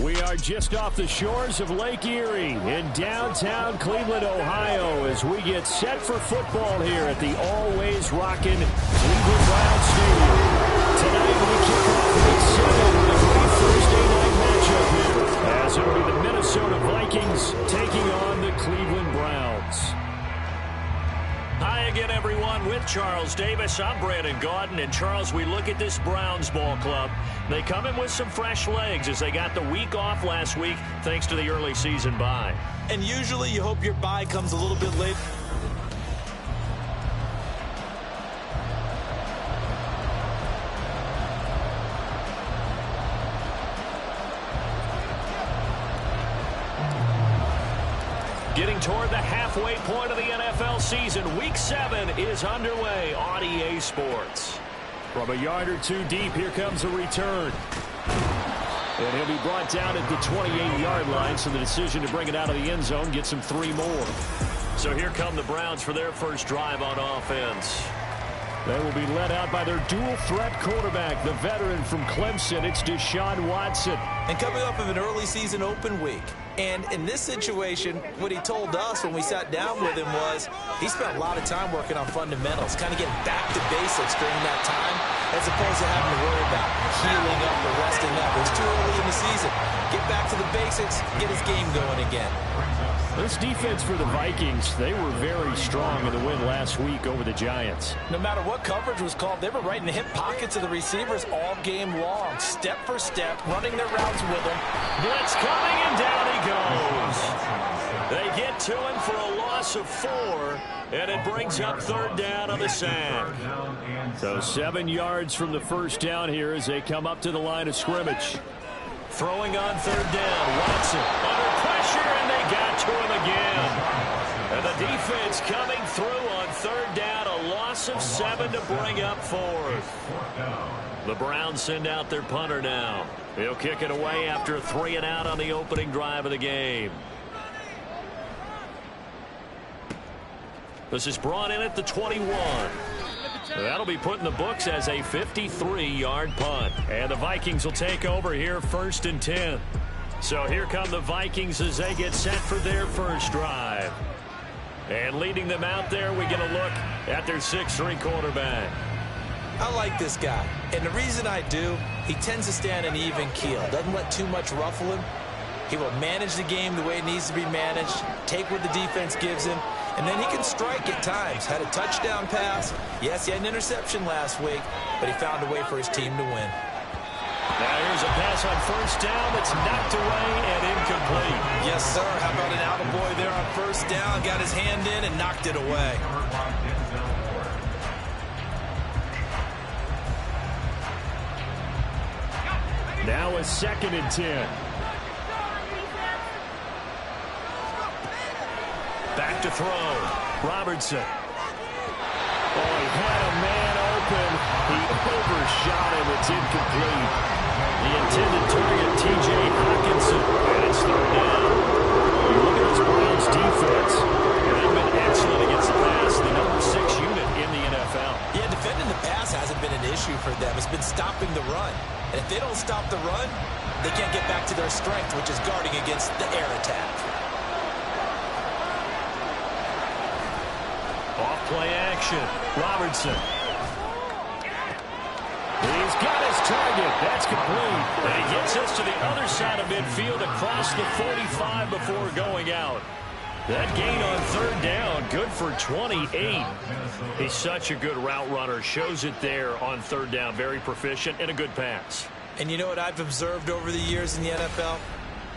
We are just off the shores of Lake Erie in downtown Cleveland, Ohio, as we get set for football here at the always rockin' Cleveland Browns Stadium. Tonight we kick off Week 7 with a great Thursday night matchup here, as it'll be the Minnesota Vikings taking on the Cleveland Browns. Hi again, everyone. With Charles Davis, I'm Brandon Gaudin. And Charles, we look at this Browns ball club. They come in with some fresh legs as they got the week off last week thanks to the early season bye. And usually you hope your bye comes a little bit late. Getting toward the halfway point of the NFL season, Week 7 is underway on EA Sports. From a yard or two deep, here comes a return. And he'll be brought down at the 28-yard line, so the decision to bring it out of the end zone gets him 3 more. So here come the Browns for their first drive on offense. They will be led out by their dual-threat quarterback, the veteran from Clemson. It's Deshaun Watson. And coming off of an early season open week. And in this situation, what he told us when we sat down with him was he spent a lot of time working on fundamentals, kind of getting back to basics during that time, as opposed to having to worry about healing up or resting up. It's too early in the season. Get back to the basics, get his game going again. This defense for the Vikings, they were very strong in the win last week over the Giants. No matter what coverage was called, they were right in the hip pockets of the receivers all game long, step for step, running their routes with them. Blitz coming, and down he goes. They get to him for a loss of 4, and it brings up 3rd down on the sack. So 7 yards from the first down here as they come up to the line of scrimmage. Throwing on 3rd down, Watson under pressure, and they got to him again. And the defense coming through on 3rd down, a loss of 7 to bring up 4th. The Browns send out their punter now. He'll kick it away after a 3-and-out on the opening drive of the game. This is brought in at the 21. That'll be put in the books as a 53-yard punt. And the Vikings will take over here 1st and 10. So here come the Vikings as they get set for their first drive. And leading them out there, we get a look at their 6'3" quarterback. I like this guy. And the reason I do, he tends to stay on an even keel. Doesn't let too much ruffle him. He will manage the game the way it needs to be managed, take what the defense gives him, and then he can strike at times. Had a touchdown pass. Yes, he had an interception last week, but he found a way for his team to win. Now here's a pass on 1st down that's knocked away and incomplete. Yes, sir. How about an attaboy there on 1st down? Got his hand in and knocked it away. Now a 2nd and 10. Back to throw. Robertson. Oh, he had a man open. He overshot him. It's incomplete. The intended target, T.J. Hawkinson. And it's 3rd down. You look at this Browns defense. And they've been excellent against the pass. The number 6 unit in the NFL. Yeah, defending the pass hasn't been an issue for them. It's been stopping the run. And if they don't stop the run, they can't get back to their strength, which is guarding against the air attack. Off-play action. Robertson. He's got his target. That's complete. And he gets us to the other side of midfield across the 45 before going out. That gain on 3rd down, good for 28. He's such a good route runner. Shows it there on 3rd down. Very proficient and a good pass. And you know what I've observed over the years in the NFL?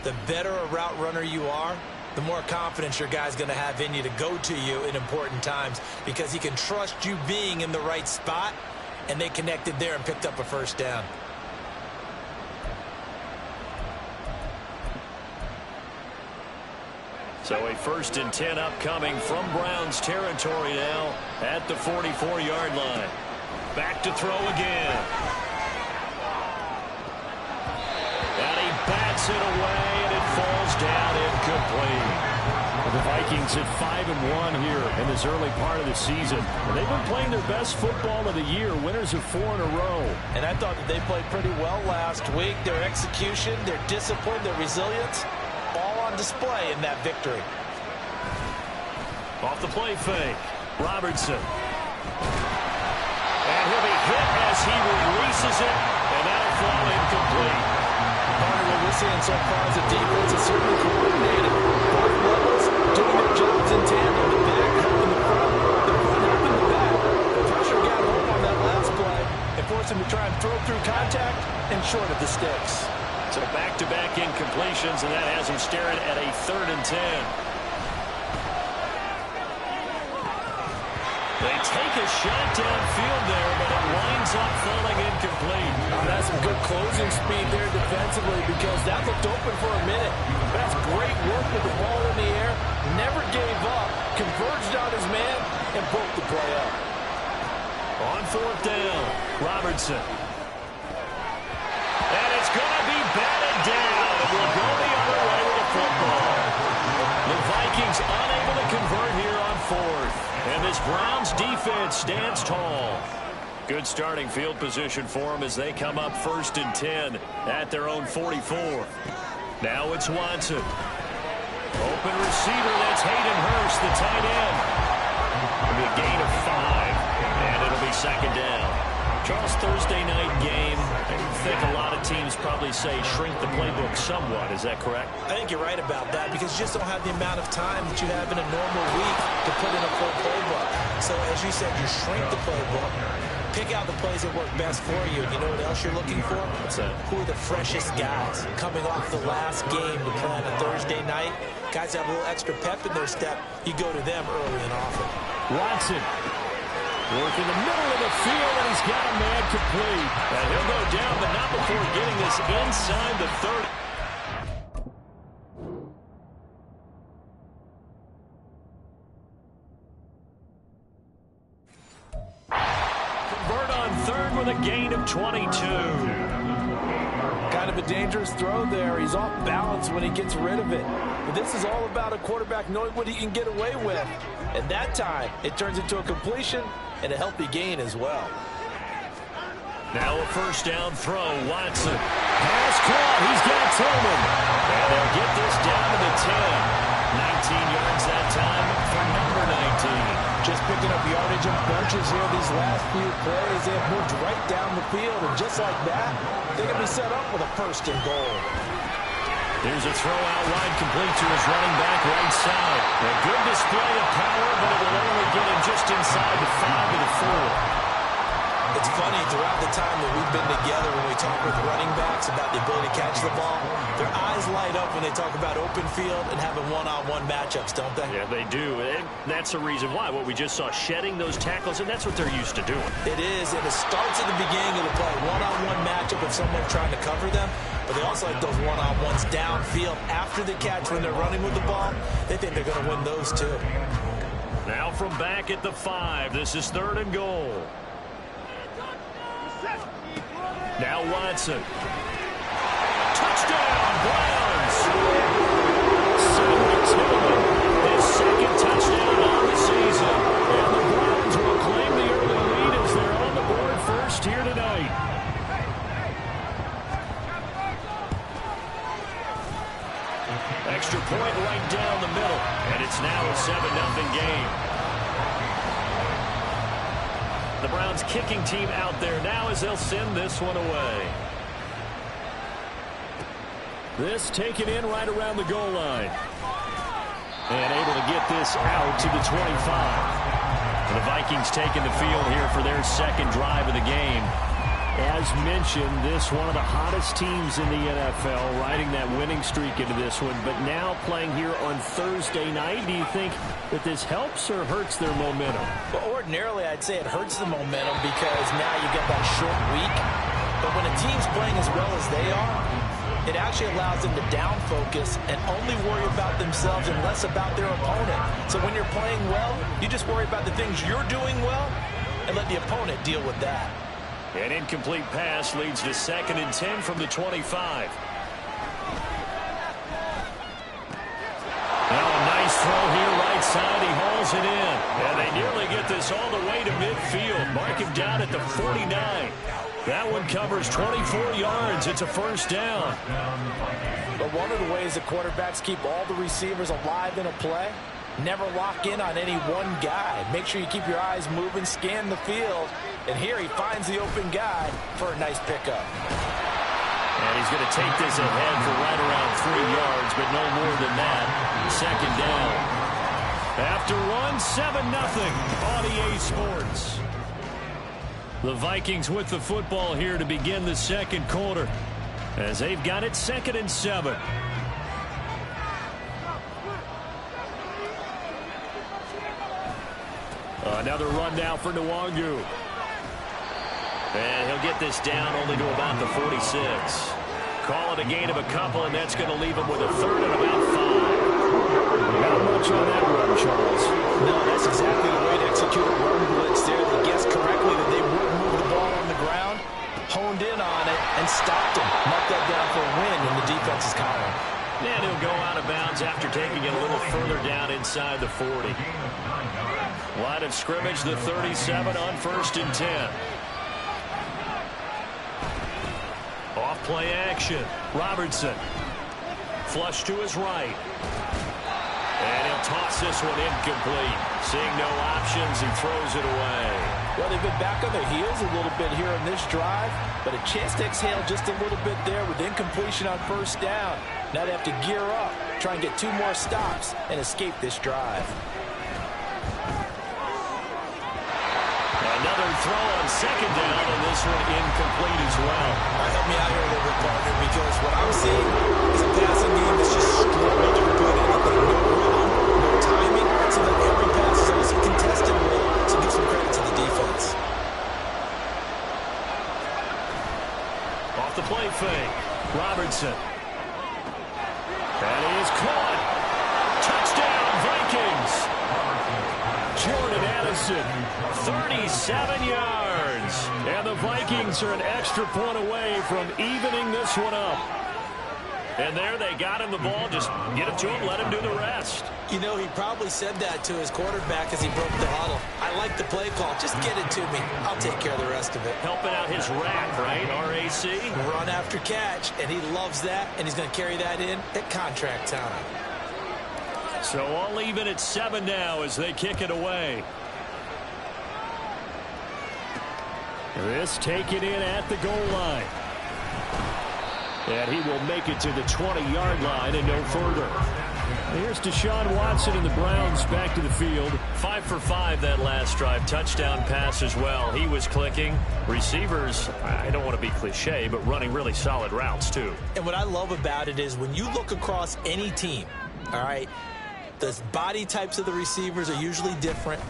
The better a route runner you are, the more confidence your guy's going to have in you to go to you in important times because he can trust you being in the right spot, and they connected there and picked up a 1st down. So a 1st and 10 upcoming from Browns territory now at the 44-yard line. Back to throw again. And he bats it away, and it falls down incomplete. The Vikings at 5-1 here in this early part of the season. And they've been playing their best football of the year. Winners of 4 in a row. And I thought that they played pretty well last week. Their execution, their discipline, their resilience, all on display in that victory. Off the play fake, Robertson. And he'll be hit as he releases it, and that'll fall incomplete. Part of what we're seeing so far is the defense is certainly coordinated. Both levels doing their jobs in tandem. The back helping the front helping the back. The pressure got home on that last play and forced him to try and throw through contact and short of the sticks. So back-to-back incompletions, and that has him staring at a 3rd and 10. They take a shot downfield there, but it winds up falling incomplete. That's some good closing speed there defensively because that looked open for a minute. That's great work with the ball in the air. Never gave up, converged on his man, and broke the play up. On 4th down, Robertson. And it's going to be batted down. It will go the other way with the football. The Vikings unable to convert here on 4th. And this Browns defense stands tall. Good starting field position for them as they come up 1st and 10 at their own 44. Now it's Watson. Open receiver, that's Hayden Hurst, the tight end. It'll be a gain of 5, and it'll be 2nd down. Charles, Thursday night game. I think a lot of teams probably say shrink the playbook somewhat. Is that correct? I think you're right about that because you just don't have the amount of time that you have in a normal week to put in a full playbook. So as you said, you shrink the playbook, pick out the plays that work best for you. And you know what else you're looking for? What's that? Who are the freshest guys coming off the last game to play on a Thursday night? Guys have a little extra pep in their step. You go to them early and often. Watson. Work in the middle of the field, and he's got a man complete. And he'll go down, but not before getting this inside the 30. Convert on 3rd with a gain of 22. Kind of a dangerous throw there. He's off balance when he gets rid of it. But this is all about a quarterback knowing what he can get away with. And that time, it turns into a completion and a healthy gain as well. Now a 1st down throw, Watson. Pass caught, he's got Tillman. And they'll get this down to the 10. 19 yards that time for number 19. Just picking up yardage in bunches here these last few plays. They have moved right down the field, and just like that, they can be set up with a 1st and goal. There's a throw out wide complete to his running back right side. A good display of power, but it will only get him just inside the 5 of the 4. It's funny, throughout the time that we've been together when we talk with running backs about the ability to catch the ball, their eyes light up when they talk about open field and having one-on-one matchups, don't they? Yeah, they do. And that's the reason why. What we just saw, shedding those tackles, and that's what they're used to doing. It is, and it starts at the beginning of the play. One-on-one matchup if someone's trying to cover them, but they also like those one-on-ones downfield after the catch when they're running with the ball. They think they're going to win those too. Now from back at the 5, this is 3rd and goal. Now Watson. Touchdown, Browns! 7-2. His 2nd touchdown on the season. And the Browns will claim the early lead as they're on the board 1st here tonight. Extra point right down the middle. And it's now a 7-0 game. The Browns kicking team out there now as they'll send this one away. This taken in right around the goal line. And able to get this out to the 25. And the Vikings taking the field here for their 2nd drive of the game. As mentioned, this one of the hottest teams in the NFL, riding that winning streak into this one, but now playing here on Thursday night. Do you think that this helps or hurts their momentum? Well, ordinarily, I'd say it hurts the momentum because now you get that short week. But when a team's playing as well as they are, it actually allows them to down focus and only worry about themselves and less about their opponent. So when you're playing well, you just worry about the things you're doing well and let the opponent deal with that. An incomplete pass leads to 2nd and 10 from the 25. Now a nice throw drills it in. And they nearly get this all the way to midfield. Mark him down at the 49. That one covers 24 yards. It's a first down. But one of the ways that quarterbacks keep all the receivers alive in a play, never lock in on any one guy. Make sure you keep your eyes moving, scan the field. And here he finds the open guy for a nice pickup. And he's going to take this ahead for right around 3 yards, but no more than that. Second down. After run, 7-0 on EA Sports. The Vikings with the football here to begin the second quarter, as they've got it 2nd and 7. Another run now for Nwangu. And he'll get this down only to about the 46. Call it a gain of a couple, and that's going to leave him with a 3rd and about 5. Not much on that run, Charles. No, that's exactly the way to execute a run blitz there. They guessed correctly that they would move the ball on the ground, honed in on it, and stopped him. Mark that down for a win in the defense's column. And he'll go out of bounds after taking it a little further down inside the 40. Line of scrimmage, the 37 on 1st and 10. Off play action. Robertson. Flush to his right. And he'll toss this one incomplete. Seeing no options, he throws it away. Well, they've been back on their heels a little bit here in this drive, but a chance to exhale just a little bit there with incompletion on 1st down. Now they have to gear up, try and get 2 more stops, and escape this drive. Another throw on 2nd down, and this one incomplete as well. Help me out here a little bit, partner, because what I'm seeing is a passing game that's just struggled to put anything. No rhythm, no timing. So that every pass is always contested with. So give some credit to the defense. Off the play fake. Robertson. And he is caught. Touchdown, Vikings. Jordan Addison, 37 yards. And the Vikings are an extra point away from evening this one up. And there they got him the ball. Just get it to him, let him do the rest. You know, he probably said that to his quarterback as he broke the huddle. I like the play call. Just get it to me. I'll take care of the rest of it. Helping out his rack, right? RAC. Run after catch, and he loves that, and he's going to carry that in at contract time. So all even at 7 now as they kick it away. This taken in at the goal line. And he will make it to the 20-yard line and no further. Here's Deshaun Watson and the Browns back to the field. 5 for 5 that last drive. Touchdown pass as well. He was clicking. Receivers, I don't want to be cliche, but running really solid routes too. And what I love about it is when you look across any team, all right, the body types of the receivers are usually different.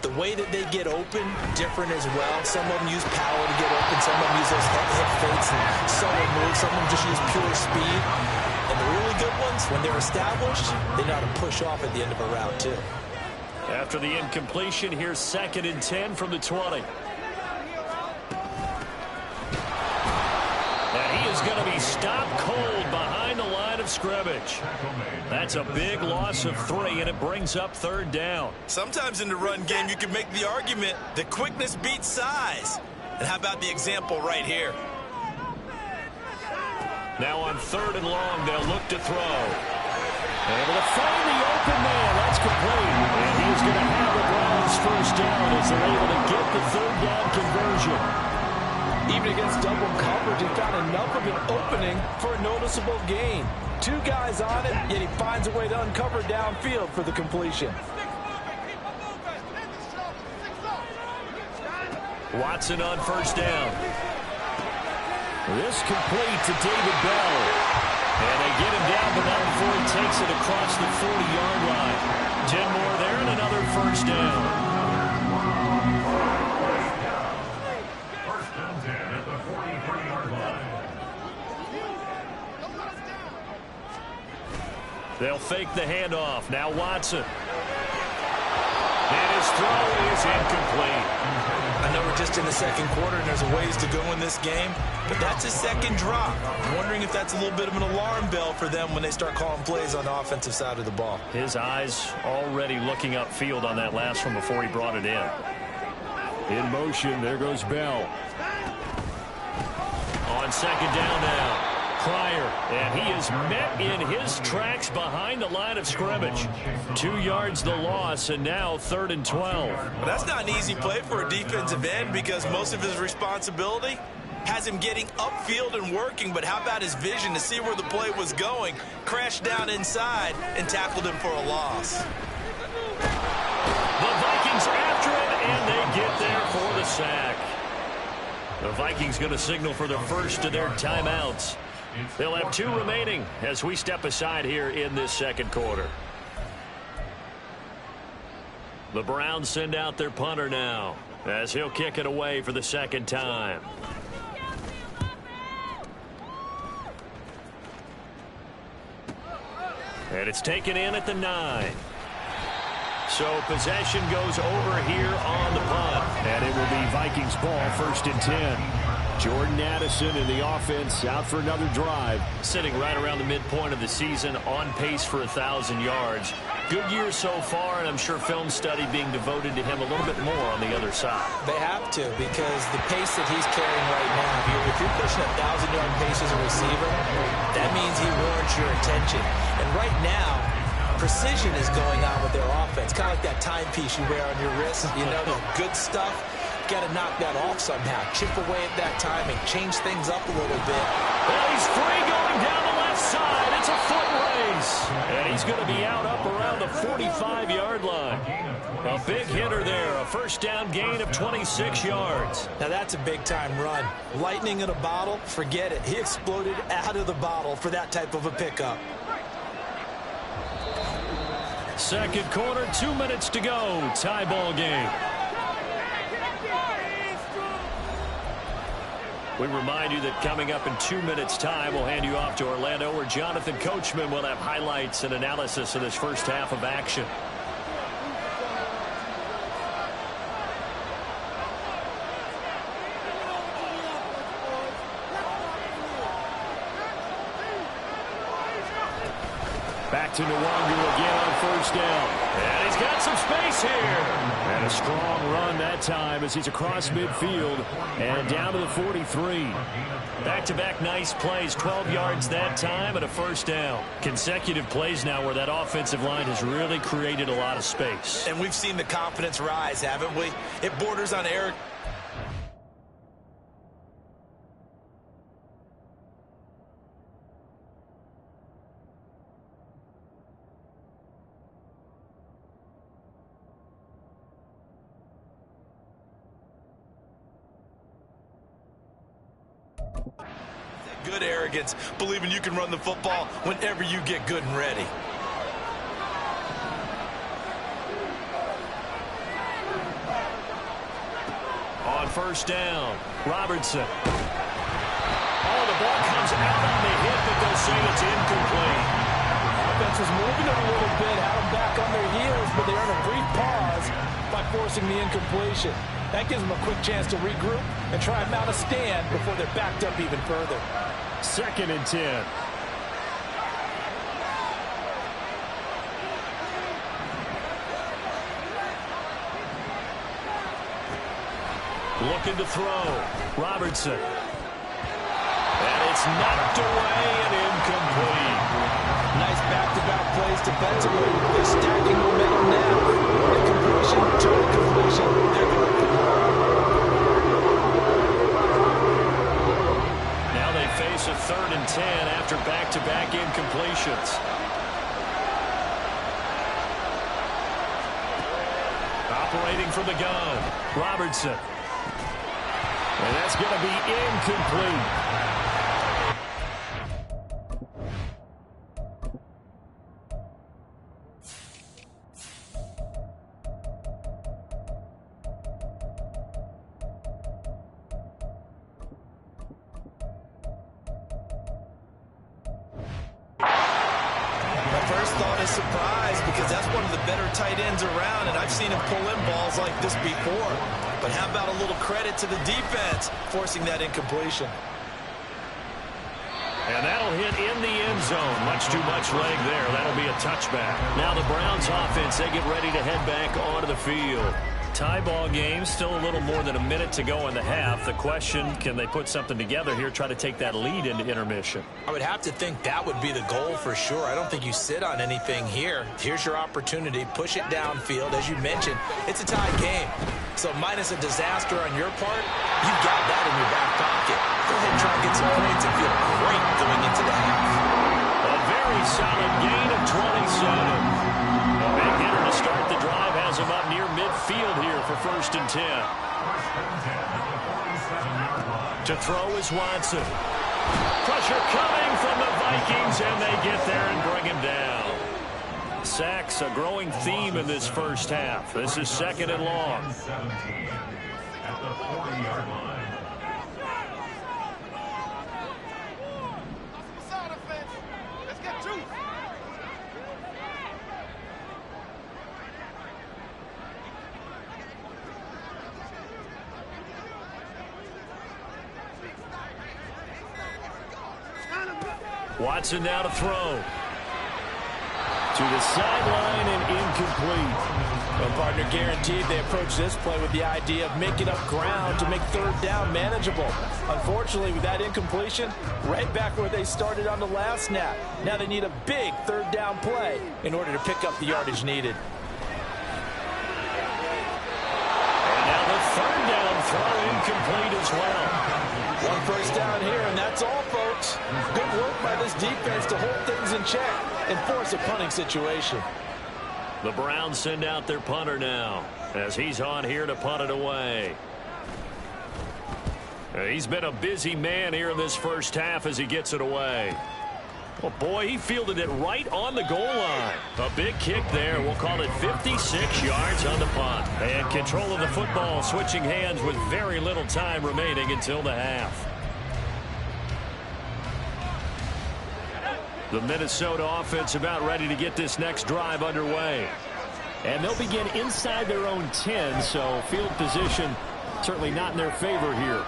The way that they get open, different as well. Some of them use power to get open. Some of them use those hip fakes and solo moves. Some of them just use pure speed. And the really good ones, when they're established, they know how to push off at the end of a route, too. After the incompletion, here's 2nd and 10 from the 20. And he is going to be stopped cold behind the line of scrimmage. That's a big loss of 3, and it brings up 3rd down. Sometimes in the run game, you can make the argument that quickness beats size. And how about the example right here? Now on 3rd and long, they'll look to throw. Able to find the open man. That's complete. And he's going to have the Browns 1st down as they're able to get the 3rd down conversion. Even against double coverage, he found enough of an opening for a noticeable gain. 2 guys on it, yet he finds a way to uncover downfield for the completion. Watson on 1st down. This complete to David Bell. And they get him down, but not before he takes it across the 40-yard line. 10 more there and another 1st down. They'll fake the handoff. Now Watson. And his throw is incomplete. I I know we're just in the second quarter and there's a ways to go in this game, but that's his second drop. I'm wondering if that's a little bit of an alarm bell for them when they start calling plays on the offensive side of the ball. His eyes already looking upfield on that last one before he brought it in. In motion, there goes Bell. On second down now. Pryor, and he is met in his tracks behind the line of scrimmage. 2 yards the loss, and now 3rd and 12. Well, that's not an easy play for a defensive end because most of his responsibility has him getting upfield and working, but how about his vision to see where the play was going, crashed down inside, and tackled him for a loss. The Vikings after him, and they get there for the sack. The Vikings going to signal for the first of their timeouts. They'll have 2 remaining as we step aside here in this second quarter. The Browns send out their punter now as he'll kick it away for the second time. And it's taken in at the 9. So possession goes over here on the punt. And it will be Vikings ball, 1st and 10. Jordan Addison in the offense out for another drive. Sitting right around the midpoint of the season, on pace for 1,000 yards. Good year so far, and I'm sure film study being devoted to him a little bit more on the other side. They have to, because the pace that he's carrying right now, if you're pushing 1,000-yard pace as a receiver, that means he warrants your attention. And right now, precision is going on with their offense. Kind of like that timepiece you wear on your wrist. You know, the good stuff. Got to knock that off somehow. Chip away at that timing. Change things up a little bit. Well, he's free going down the left side. It's a foot race. And he's going to be out up around the 45-yard line. A big hitter there. A first down gain of 26 yards. Now that's a big-time run. Lightning in a bottle, forget it. He exploded out of the bottle for that type of a pickup. Second quarter, 2 minutes to go. Tie ball game. We remind you that coming up in 2 minutes' time, we'll hand you off to Orlando, where Jonathan Coachman will have highlights and analysis of this first half of action. Back to Nwangu again on first down. And he's got some space here. And a strong run that time as he's across midfield and down to the 43. Back-to-back nice plays, 12 yards that time and a first down. Consecutive plays now where that offensive line has really created a lot of space. And we've seen the confidence rise, haven't we? It borders on arrogance. Good arrogance, believing you can run the football whenever you get good and ready. On first down, Robertson. Oh, the ball comes out on the hit, but they'll say it's incomplete. Offense was moving it a little bit, had them back on their heels, but they earned a brief pause by forcing the incompletion. That gives them a quick chance to regroup and try and mount a stand before they're backed up even further. 2nd and 10. Looking to throw. Robertson. And it's knocked away and incomplete. Nice back-to-back plays defensively. They're stacking momentum now. One completion, 2 incompletion. They're going for more. Now they face a 3rd and 10 after back-to-back incompletions. Operating from the gun. Robertson. And that's going to be incomplete. first thought is surprise because that's one of the better tight ends around, and I've seen him pull in balls like this before. But how about a little credit to the defense forcing that incompletion? And that'll hit in the end zone. Much too much leg there. That'll be a touchback. Now the Browns offense, they get ready to head back onto the field. Tie ball game, still a little more than a minute to go in the half. The question, can they put something together here, try to take that lead into intermission? I would have to think that would be the goal for sure. I don't think you sit on anything here. Here's your opportunity. Push it downfield. As you mentioned, it's a tie game. So minus a disaster on your part, you've got that in your back pocket. Go ahead and try and get some points and feel great going into the half. A very solid gain of 27. A big hitter to start the drive has him up near midfield here for 1st and 10. To throw is Watson. Pressure coming from the Vikings, and they get there and bring him down. Sacks, a growing theme in this first half. This is 2nd and long. At the 40-yard line. Watson now to throw. To the sideline and incomplete. Well, partner, guaranteed they approach this play with the idea of making up ground to make 3rd down manageable. Unfortunately, with that incompletion, right back where they started on the last snap. Now they need a big 3rd down play in order to pick up the yardage needed. And now the 3rd down throw incomplete as well. 1 first down here, and that's all, folks. Good work by this defense to hold things in check and force a punting situation. The Browns send out their punter now as he's on here to punt it away. He's been a busy man here in this first half as he gets it away. Oh, boy, he fielded it right on the goal line. A big kick there. We'll call it 56 yards on the punt. And control of the football switching hands with very little time remaining until the half. The Minnesota offense about ready to get this next drive underway. And they'll begin inside their own 10, so field position certainly not in their favor here.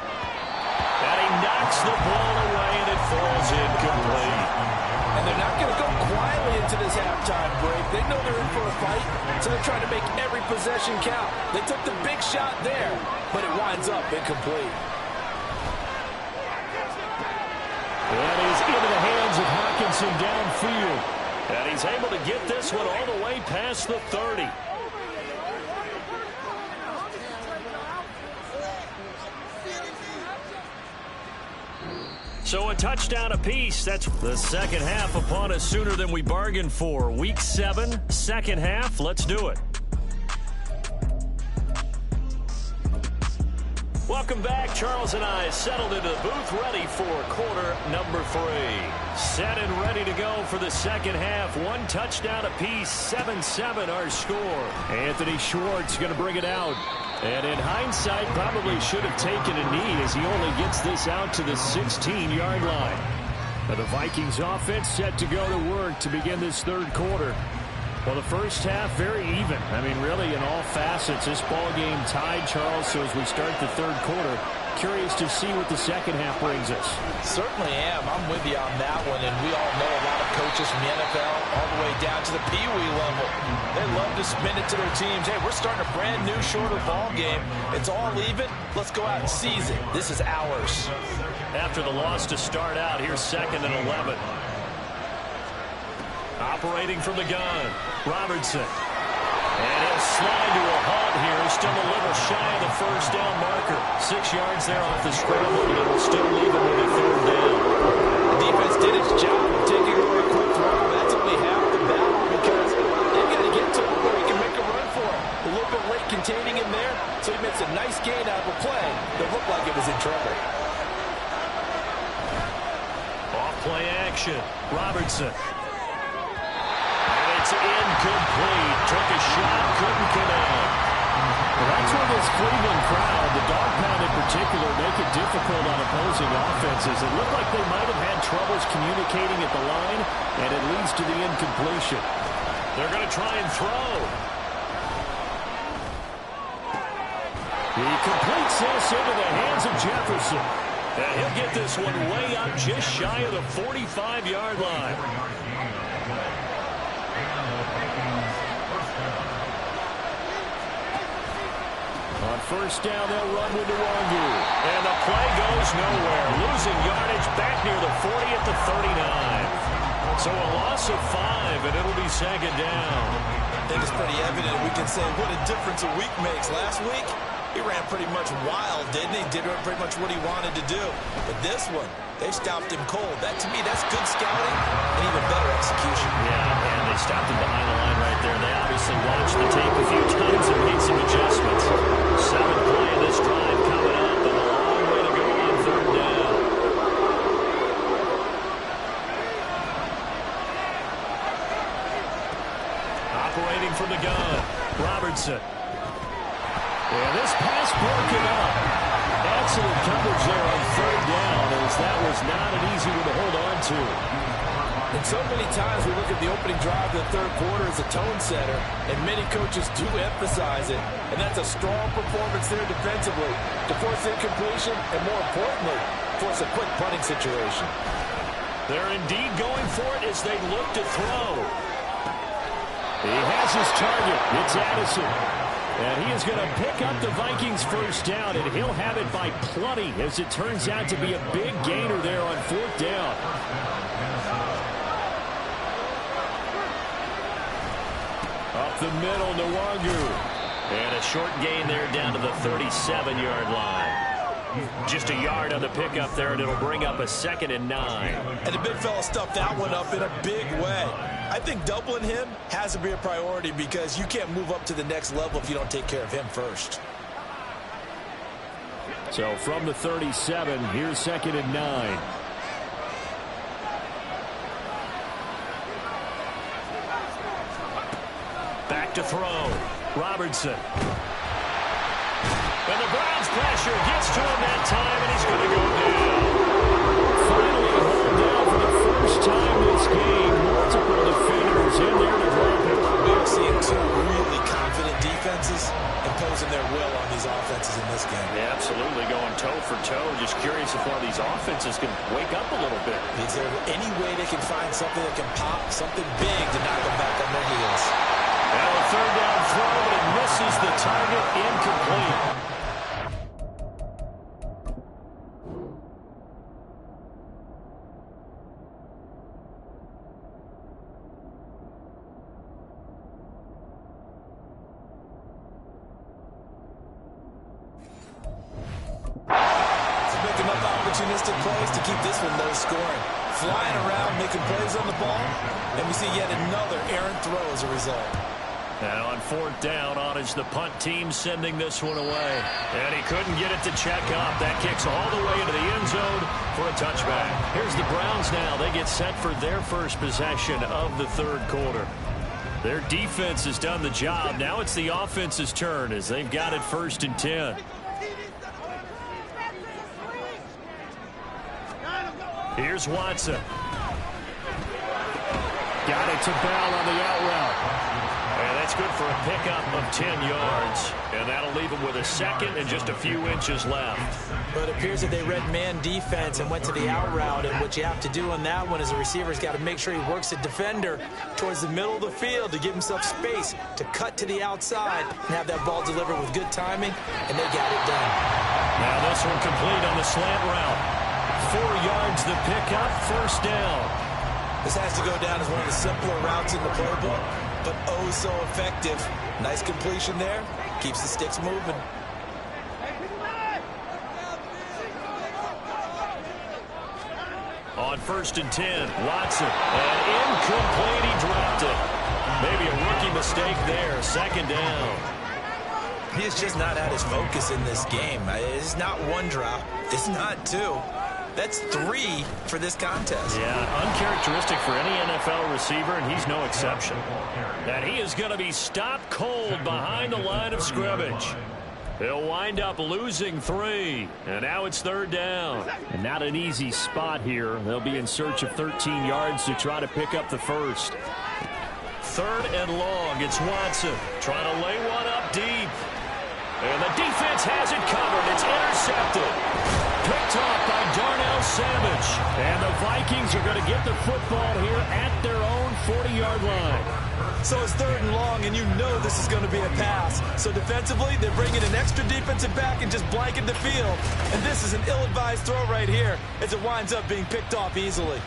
And he knocks the ball away, and it falls incomplete. And they're not going to go quietly into this halftime break. They know they're in for a fight, so they're trying to make every possession count. They took the big shot there, but it winds up incomplete. That is into the hands of Hockenson downfield. And he's able to get this one all the way past the 30. So a touchdown apiece. That's the second half upon us sooner than we bargained for. Week 7, second half. Let's do it. Welcome back. Charles and I settled into the booth, ready for quarter number 3. Set and ready to go for the second half. 1 touchdown apiece, 7-7 our score. Anthony Schwartz going to bring it out. And in hindsight, probably should have taken a knee as he only gets this out to the 16-yard line. Now the Vikings offense set to go to work to begin this third quarter. Well, the first half, very even. I mean, really, in all facets, this ball game tied, Charles. So as we start the third quarter, curious to see what the second half brings us. Certainly am. I'm with you on that one. And we all know a lot of coaches from the NFL all the way down to the Pee Wee level. They love to spin it to their teams. Hey, we're starting a brand new, shorter ball game. It's all even. Let's go out and seize it. This is ours. After the loss to start out, here's 2nd and 11. Operating from the gun, Robertson. And he'll slide to a halt here. Still a little shy of the first down marker. 6 yards there off the scramble, but it'll still leave him with a 3rd down. The defense did its job of taking away a quick throw. That's only half the battle because they've got to get to him where he can make a run for it. A little bit late containing him there, so he makes a nice gain out of a play that looked like it was in trouble. Off play action, Robertson. It's incomplete. Took a shot, couldn't connect. Well, that's where this Cleveland crowd, the dog pound in particular, make it difficult on opposing offenses. It looked like they might have had troubles communicating at the line, and it leads to the incompletion. They're going to try and throw. He completes this into the hands of Jefferson. And he'll get this one way up just shy of the 45-yard line. On first down, they'll run with Nwangu. And the play goes nowhere. Losing yardage back near the 40 at the 39. So a loss of 5, and it'll be second down. I think it's pretty evident. We can say what a difference a week makes. Last week, he ran pretty much wild, didn't he? Did pretty much what he wanted to do. But this one, they stopped him cold. That, to me, that's good scouting and even better execution. Yeah, and they stopped him behind the line right there. They obviously watched the tape a few times and made some adjustments. 7th play of this drive coming up, and a long way to go on third down. Operating from the gun, Robertson. And this pass broken up. Excellent coverage there on third down, as that was not an easy one to hold on to. And so many times we look at the opening drive of the third quarter as a tone setter, and many coaches do emphasize it. And that's a strong performance there defensively to force incompletion and, more importantly, force a quick punting situation. They're indeed going for it as they look to throw. He has his target. It's Addison. And he is going to pick up the Vikings first down, and he'll have it by plenty, as it turns out to be a big gainer there on fourth down. Up the middle, Nwangu. And a short gain there down to the 37-yard line. Just a yard on the pickup there, and it'll bring up a 2nd and 9. And the big fella stuffed that one up in a big way. I think doubling him has to be a priority because you can't move up to the next level if you don't take care of him first. So from the 37, here's 2nd and 9. Back to throw. Robertson. And the Browns pressure gets to him that time, and he's going to go down. Finally hauled down for the first time this game. Multiple defenders in there to drop it. We are seeing two really confident defenses imposing their will on these offenses in this game. Yeah, absolutely, going toe for toe. Just curious if one of these offenses can wake up a little bit. Is there any way they can find something that can pop, something big to knock them back on their heels? Now a third down throw, but it misses the target, incomplete. Opportunistic plays to keep this one low scoring. Flying around, making plays on the ball, and we see yet another errant throw as a result. And on fourth down, on is the punt team sending this one away. And he couldn't get it to check up. That kicks all the way into the end zone for a touchback. Here's the Browns now. They get set for their first possession of the third quarter. Their defense has done the job. Now it's the offense's turn as they've got it 1st and 10. Here's Watson. Got it to Bell on the out route. And that's good for a pickup of 10 yards. And that'll leave him with a 2nd and just a few inches left. But it appears that they read man defense and went to the out route. And what you have to do on that one is the receiver's got to make sure he works the defender towards the middle of the field to give himself space to cut to the outside and have that ball delivered with good timing. And they got it done. Now this one complete on the slant route. 4 yards the pickup, 1st down. This has to go down as one of the simpler routes in the playbook, but oh so effective. Nice completion there. Keeps the sticks moving. On 1st and 10, Watson. And incomplete, he dropped it. Maybe a rookie mistake there, 2nd down. He has just not had his focus in this game. It's not one drop. It's not two. That's 3 for this contest. Yeah, uncharacteristic for any NFL receiver, and he's no exception. And he is going to be stopped cold behind the line of scrimmage. He'll wind up losing 3. And now it's 3rd down. And not an easy spot here. They'll be in search of 13 yards to try to pick up the first. 3rd and long. It's Watson trying to lay one up deep. And the defense has it covered. It's intercepted. Picked off by Darnell Savage. And the Vikings are going to get the football here at their own 40-yard line. So it's 3rd and long, and you know this is going to be a pass. So defensively, they're bringing an extra defensive back and just blanket the field. And this is an ill-advised throw right here as it winds up being picked off easily.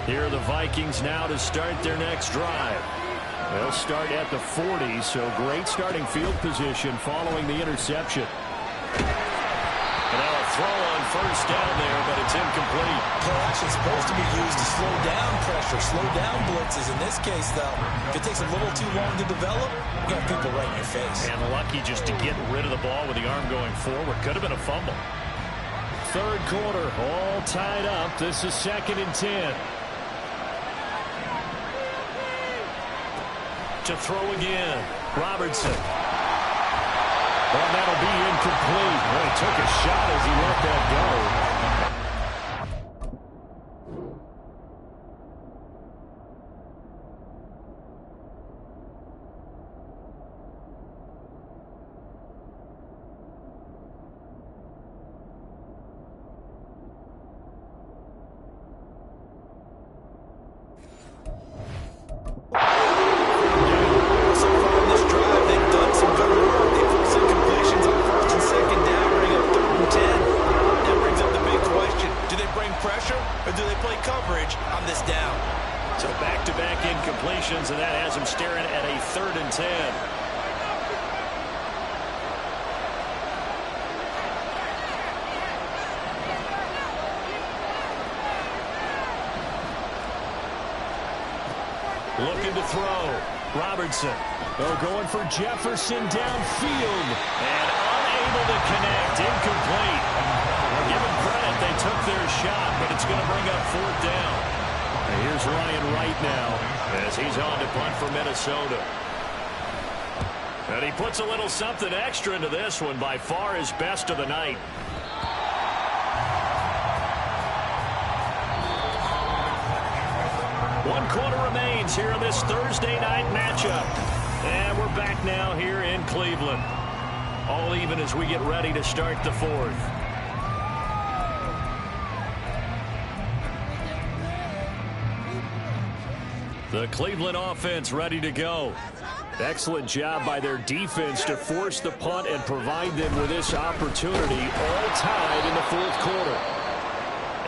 Here are the Vikings now to start their next drive. They'll start at the 40, so great starting field position following the interception. And now a throw on 1st down there, but it's incomplete. Play action is supposed to be used to slow down pressure, slow down blitzes. In this case, though, if it takes a little too long to develop, you got people right in your face. And lucky just to get rid of the ball with the arm going forward. Could have been a fumble. 3rd quarter, all tied up. This is 2nd and 10. To throw again. Robertson. Well, that'll be incomplete. Well, he took a shot as he let that go. And that has him staring at a 3rd and 10. Looking to throw. Robertson. Oh, going for Jefferson downfield. And unable to connect. Incomplete. Well, give them credit. They took their shot, but it's going to bring up 4th down. And here's Ryan Wright now, as he's on to punt for Minnesota. And he puts a little something extra into this one, by far his best of the night. One quarter remains here in this Thursday night matchup. And we're back now here in Cleveland. All even as we get ready to start the 4th. The Cleveland offense ready to go. Excellent job by their defense to force the punt and provide them with this opportunity, all tied in the 4th quarter.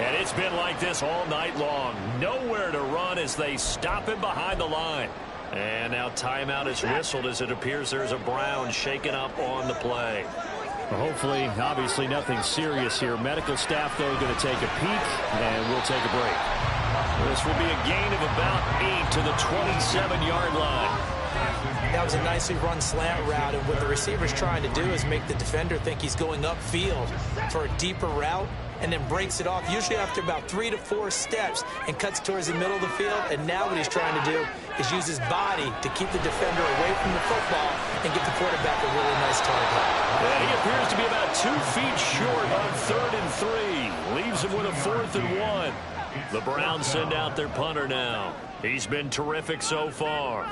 And it's been like this all night long. Nowhere to run as they stop him behind the line. And now timeout is whistled as it appears there's a Brown shaken up on the play. Well, hopefully, obviously nothing serious here. Medical staff, though, going to take a peek, and we'll take a break. This will be a gain of about 8 to the 27-yard line. That was a nicely run slant route, and what the receiver's trying to do is make the defender think he's going upfield for a deeper route, and then breaks it off, usually after about 3 to 4 steps, and cuts towards the middle of the field. And now what he's trying to do is use his body to keep the defender away from the football and give the quarterback a really nice target. And he appears to be about 2 feet short on 3rd and 3. Leaves him with a 4th and 1. The Browns send out their punter now. He's been terrific so far.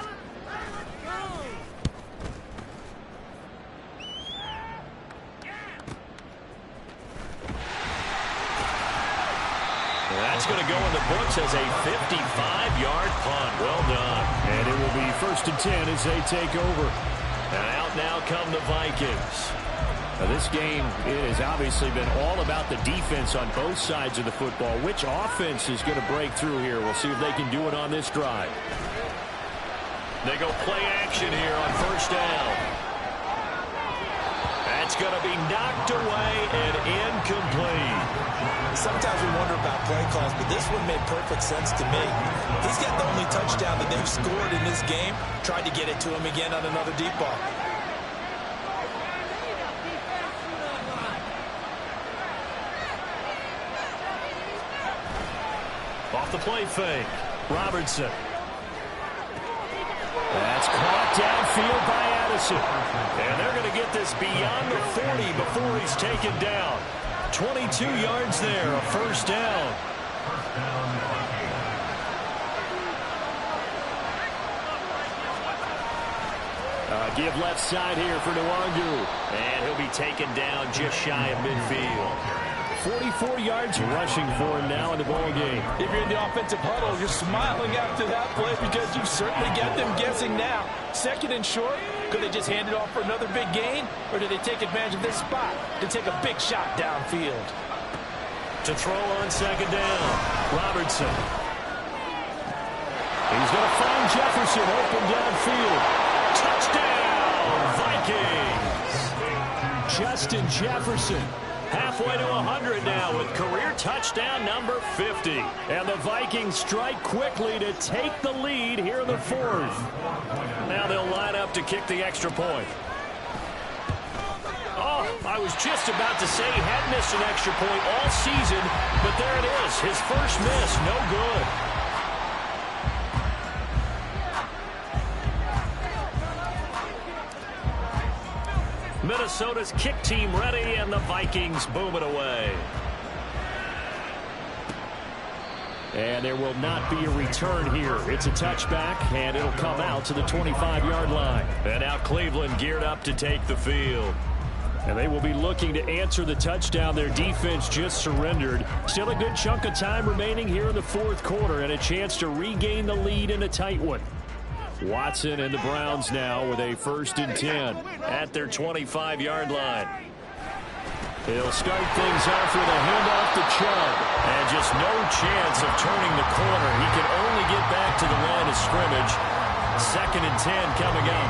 That's going to go in the books as a 55-yard punt. Well done. And it will be 1st and 10 as they take over. And out now come the Vikings. Now, this game has obviously been all about the defense on both sides of the football. Which offense is going to break through here? We'll see if they can do it on this drive. They go play action here on 1st down. That's going to be knocked away and incomplete. Sometimes we wonder about play calls, but this one made perfect sense to me. He's got the only touchdown that they've scored in this game. Tried to get it to him again on another deep ball. Off the play fake. Robertson. That's caught downfield by Addison. And they're going to get this beyond the 40 before he's taken down. 22 yards there, a first down. Give left side here for Nwangu. And he'll be taken down just shy of midfield. 44 yards rushing for him now in the ball game. If you're in the offensive huddle, you're smiling after that play because you've certainly got them guessing now. Second and short, could they just hand it off for another big gain? Or do they take advantage of this spot to take a big shot downfield? To throw on second down, Robertson. He's going to find Jefferson open downfield. Touchdown, Vikings. Justin Jefferson. Halfway to 100 now with career touchdown number 50. And the Vikings strike quickly to take the lead here in the fourth. Now they'll line up to kick the extra point. Oh, I was just about to say he had missed an extra point all season, but there it is. His first miss, no good. Minnesota's kick team ready, and the Vikings boom it away. And there will not be a return here. It's a touchback, and it'll come out to the 25-yard line. And now Cleveland geared up to take the field. And they will be looking to answer the touchdown. Their defense just surrendered. Still a good chunk of time remaining here in the fourth quarter, and a chance to regain the lead in a tight one. Watson and the Browns now with a 1st and 10 at their 25-yard line. They'll start things off with a handoff to Chubb. And just no chance of turning the corner. He can only get back to the line of scrimmage. 2nd and 10 coming up.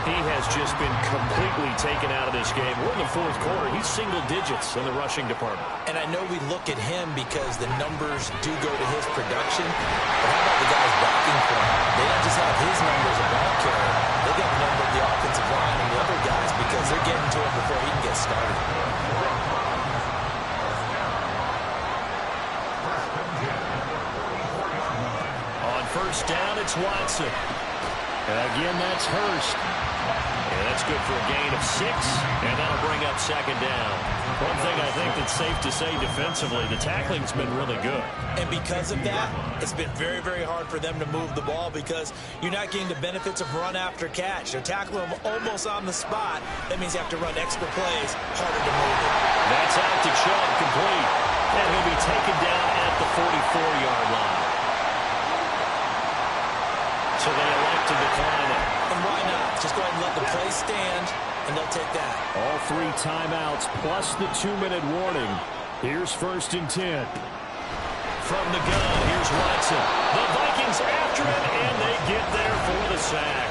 He has just been completely taken out of this game. We're in the fourth quarter. He's single digits in the rushing department. And I know we look at him because the numbers do go to his production. But how about the guys backing for him? They don't just have his numbers of ball carrier. They got the number of the offensive line and the other guys because they're getting to him before he can get started. On 1st down, it's Watson. And again, that's Hurst. And that's good for a gain of 6, and that'll bring up 2nd down. One thing I think that's safe to say defensively, the tackling's been really good. And because of that, it's been very, very hard for them to move the ball because you're not getting the benefits of run after catch. They're tackling them almost on the spot. That means you have to run extra plays, harder to move it. That's out to Chubb, complete. And he'll be taken down at the 44-yard line. So they elect to decline it. And why not? Just go ahead and let the play stand, and they'll take that. All 3 timeouts plus the 2-minute warning. Here's 1st and 10. From the gun, here's Watson. The Vikings after him, and they get there for the sack.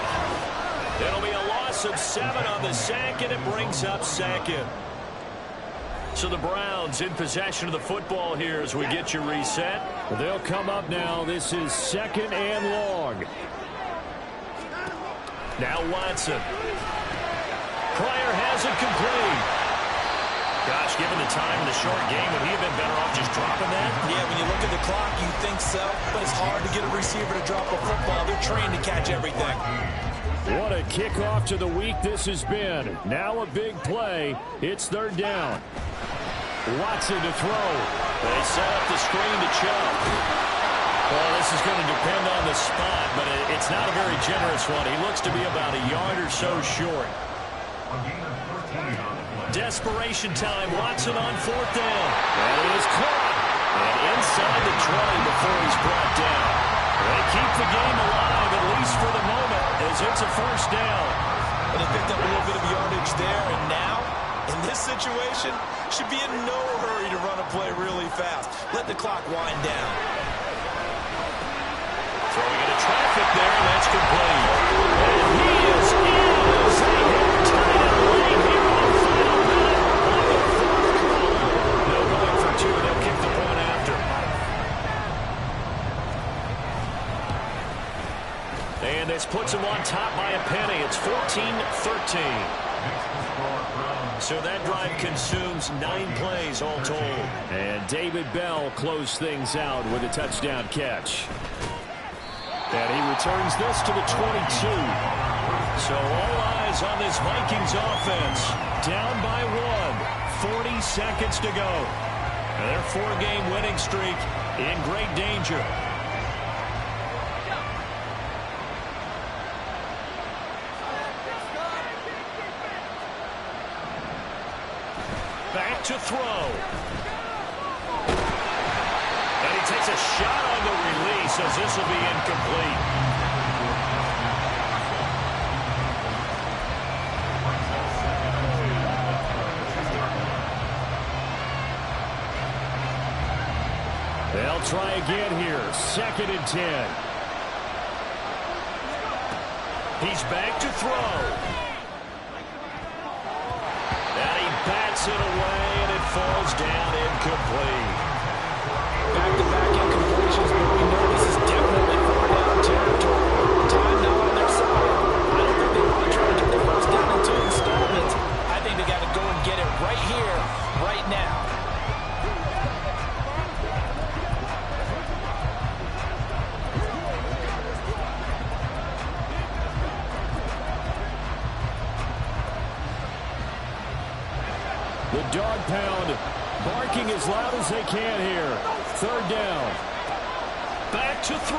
It'll be a loss of 7 on the sack, and it brings up 2nd. So the Browns in possession of the football here as we get you reset. They'll come up now. This is 2nd and long. Now Watson. Pryor has it complete. Gosh, given the time in the short game, would he have been better off just dropping that? Yeah, when you look at the clock, you think so. But it's hard to get a receiver to drop a football. They're trained to catch everything. What a kickoff to the week this has been. Now a big play. It's 3rd down. Watson to throw. They set up the screen to Chubb. Well, this is going to depend on the spot, but it's not a very generous one. He looks to be about a yard or so short. Desperation time. Watson on 4th down. And it is caught. And inside the 20 before he's brought down. They keep the game alive, at least for the moment, as it's a 1st down. And they picked up a little bit of yardage there, and now, in this situation, should be in no hurry to run a play really fast. Let the clock wind down. Throwing into traffic there, and that's complete. And he is in. They hit tight lane here on the final minute of the fourth quarter. No going for 2. They'll kick the point after. And this puts them on top by a penny. It's 14-13. So that drive consumes 9 plays all told. And David Bell closed things out with a touchdown catch. And he returns this to the 22. So all eyes on this Vikings offense. Down by 1. 40 seconds to go. And their 4-game winning streak in great danger. Back to throw. And he takes a shot on the release as this will be incomplete. They'll try again here. 2nd and 10. He's back to throw. And he bats it away, and it falls down incomplete. Back-to-back incompletions, but we know this is definitely 4-down territory. Time now on their side. I don't think they want to try to get their first down in 2 installments. I think they got to go and get it right here, right now. The dog pound barking as loud as they can here. 3rd down. Back to throw.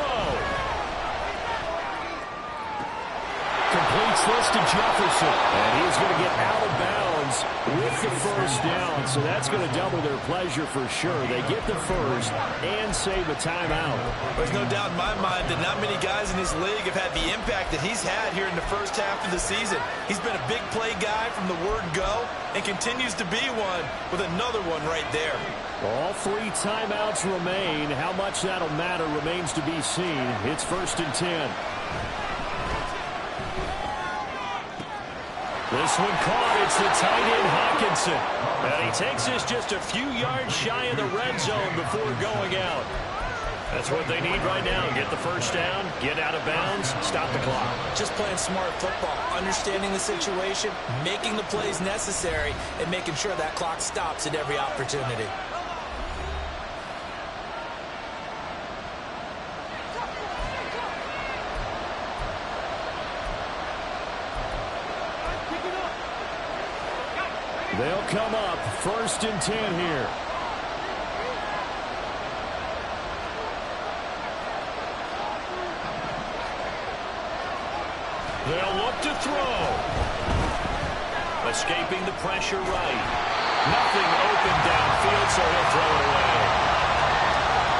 Completes this to Jefferson. And he's going to get out of bounds with the first down. So that's going to double their pleasure for sure. They get the first and save a timeout. There's no doubt in my mind that not many guys in this league have had the impact that he's had here in the first half of the season. He's been a big play guy from the word go and continues to be one with another one right there. All 3 timeouts remain. How much that'll matter remains to be seen. It's 1st and 10. This one caught. It's the tight end Hawkinson. And he takes this just a few yards shy of the red zone before going out. That's what they need right now. Get the first down, get out of bounds, stop the clock. Just playing smart football, understanding the situation, making the plays necessary, and making sure that clock stops at every opportunity. They'll come up 1st and 10 here. They'll look to throw. Escaping the pressure right. Nothing open downfield, so he'll throw it away.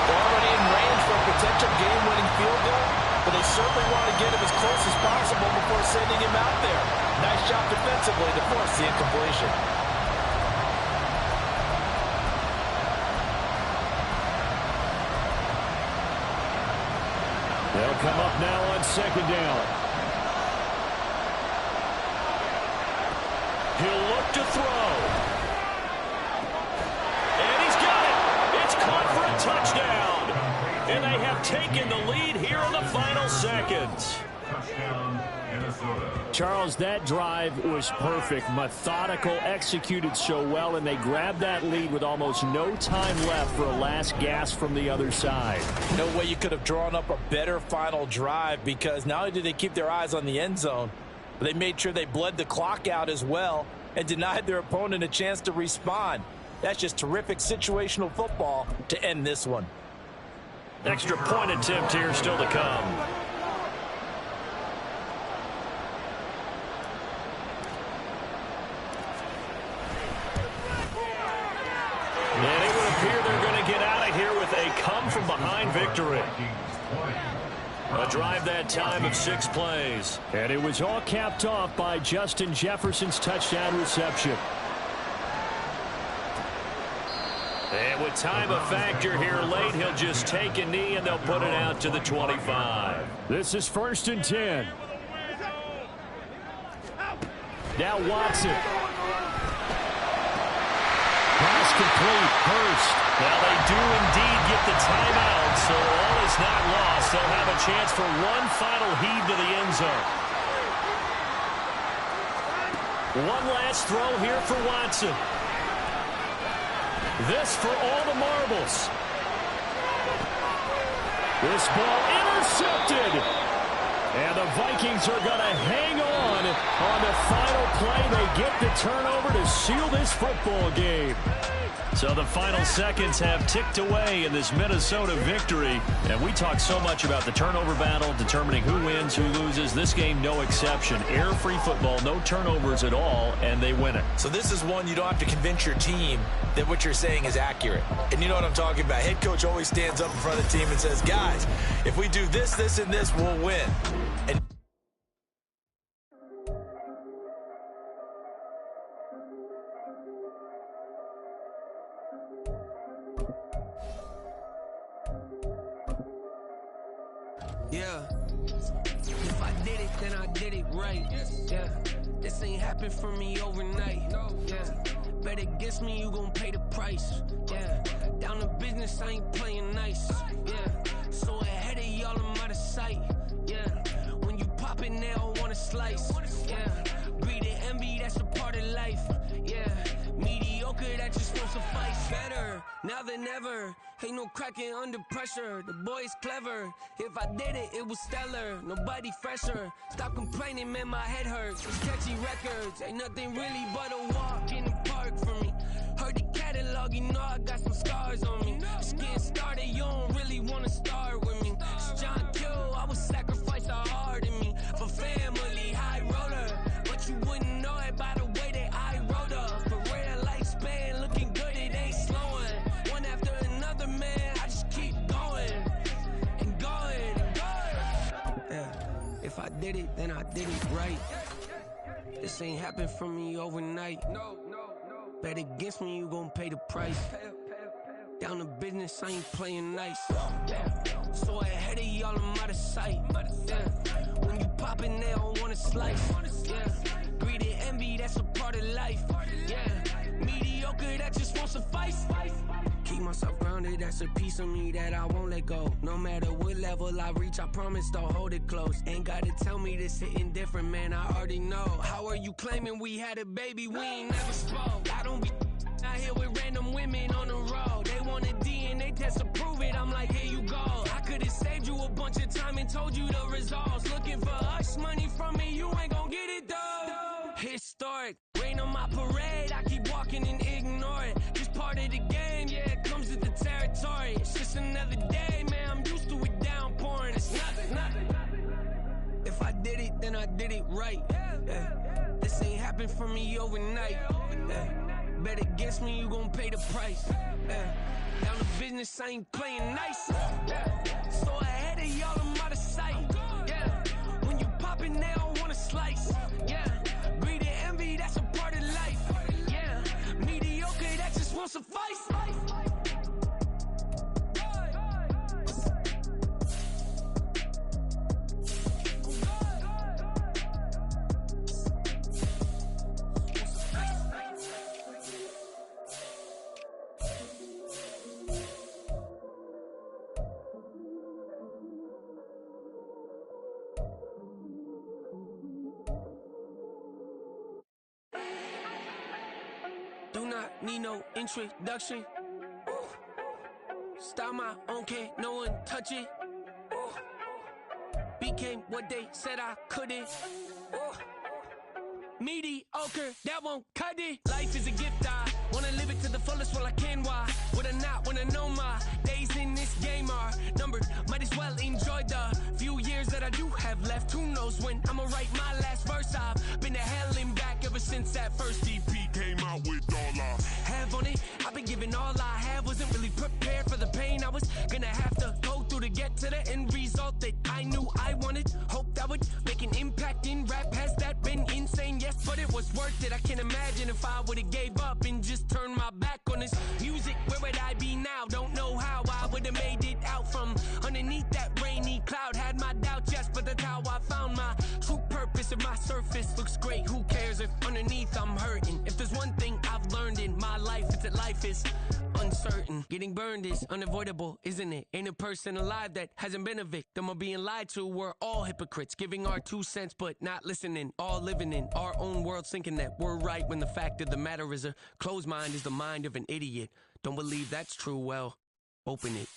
They're already in range for a potential game-winning field goal, but they certainly want to get him as close as possible before sending him out there. Nice job defensively to force the incompletion. They'll come up now on 2nd down. He'll look to throw. And he's got it. It's caught for a touchdown. And they have taken the lead here in the final seconds. Touchdown, Minnesota. Charles, that drive was perfect, methodical, executed so well, and they grabbed that lead with almost no time left for a last gasp from the other side. No way you could have drawn up a better final drive, because not only did they keep their eyes on the end zone, but they made sure they bled the clock out as well and denied their opponent a chance to respond. That's just terrific situational football to end this one. Extra point attempt here still to come. And it would appear they're going to get out of here with a come-from-behind victory. A drive that time of 6 plays. And it was all capped off by Justin Jefferson's touchdown reception. And with time a factor here late, he'll just take a knee and they'll put it out to the 25. This is 1st and 10. Now Watson. Pass complete. Hurst. Now they do indeed get the timeout, so all is not lost. They'll have a chance for one final heave to the end zone. One last throw here for Watson. This for all the marbles. This ball intercepted. And the Vikings are going to hang on the final play. They get the turnover to seal this football game. So the final seconds have ticked away in this Minnesota victory. And we talk so much about the turnover battle, determining who wins, who loses. This game, no exception. Air-free football, no turnovers at all, and they win it. So this is one you don't have to convince your team that what you're saying is accurate. And you know what I'm talking about. Head coach always stands up in front of the team and says, guys, if we do this, this, and this, we'll win. And yeah, if I did it, then I did it right. Yeah, this ain't happened for me overnight. Yeah, bet against me, you gon' pay the price. Yeah, down to business, I ain't playing nice. Yeah, so ahead of y'all, I'm out of sight. Yeah, when you pop it, they don't wanna slice. Yeah, greed and envy, that's a part of life. Yeah, mediocre, that just won't suffice. Better now than ever. Ain't no cracking under pressure. The boy's clever. If I did it, it was stellar. Nobody fresher. Stop complaining, man, my head hurts. It's catchy records. Ain't nothing really but a walk in the park for me. Heard the catalog, you know I got some scars on me. Just getting started, you don't really wanna start with me. It's John Kill, I would sacrifice a heart in me. For family, high roller. But you wouldn't know it by the way that I wrote up. For real lifespan, looking good, it ain't slowing. One after another, man, I just keep going and going and going. Yeah, if I did it, then I did it right. This ain't happened for me overnight. No. Bet against me, you gon' pay the price. Down to business, I ain't playing nice. Yeah, so ahead of y'all, I'm out of sight. Yeah, when you poppin', they don't wanna slice. Yeah, greed and envy, that's a part of life. Yeah, mediocre, that just won't suffice. Keep myself grounded, that's a piece of me that I won't let go. No matter what level I reach, I promise to hold it close. Ain't gotta tell me this hitting different, man, I already know. How are you claiming we had a baby, we ain't never spoke? I don't be out here with random women on the road. They want a DNA test to prove it, I'm like, here you go. I could've saved you a bunch of time and told you the results. Looking for hush money from me, you ain't gon' get it though. Historic, rain on my parade, I keep walking and ignore it. Just part of the game, yeah, it comes with the territory. It's just another day, man, I'm used to it downpouring. It's nothing. If I did it, then I did it right. Yeah. This ain't happened for me overnight. Yeah. Bet against me, you gon' pay the price. Yeah. Down to business, I ain't playing nice. Yeah. So ahead of y'all, I'm out of sight. Yeah. When you poppin', they don't wanna slice. Yeah. Greed and envy, that's a part of life. Yeah. Mediocre, that just won't suffice. Do not need no introduction. Ooh. Start my own, can't no one touch it. Ooh. Became what they said I couldn't. Ooh. Mediocre, that won't cut it. Life is a gift, I wanna live it to the fullest while I can. Why would I not wanna know my days in this game are numbered? Might as well enjoy the few years that I do have left. Who knows when I'ma write my last verse? I've been to hell and back ever since that first EP came out with all I have on it. I've been giving all I have, wasn't really prepared for the pain I was gonna have to go through to get to the end result that I knew I wanted. Hope that would make an impact in rap. Has that been insane? Yes, but it was worth it. I can't imagine if I would've gave up and just turned my back on this music. Where would I be now? Don't know how I would've made it out from underneath that rainy cloud. Had my doubts, yes, but that's how I found my true purpose. If my surface looks great, who cares if underneath I'm hurting? If there's one thing I've learned in my life, it's that life is uncertain. Getting burned is unavoidable, isn't it? Ain't a person alive that hasn't been a victim of being lied to. We're all hypocrites, giving our 2 cents but not listening. All living in our own world, thinking that we're right when the fact of the matter is a closed mind is the mind of an idiot. Don't believe that's true? Well, open it.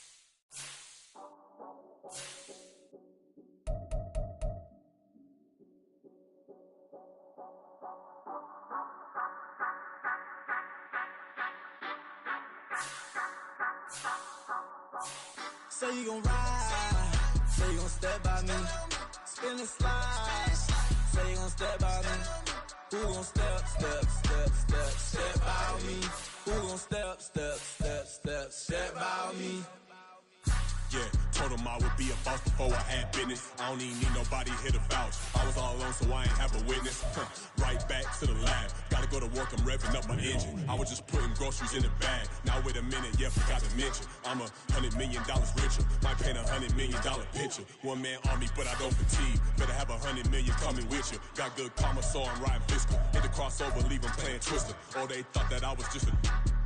Say you gon' ride, say you gon' step by me, spin and slide, say you gon' step by me, who gon' step by me, who gon' step by me. Yeah, told him I would be a boss before I had business. I don't even need nobody here to vouch. I was all alone, so I ain't have a witness. Right back to the lab. Gotta go to work, I'm revving up my engine. I was just putting groceries in the bag. Now wait a minute, yeah, forgot to mention. I'm $100 million richer. Might paint $100 million picture. One man army, but I don't fatigue. Better have 100 million coming with you. Got good karma, so I'm riding fiscal. Hit the crossover, leave them playing Twister. Oh, they thought that I was just a...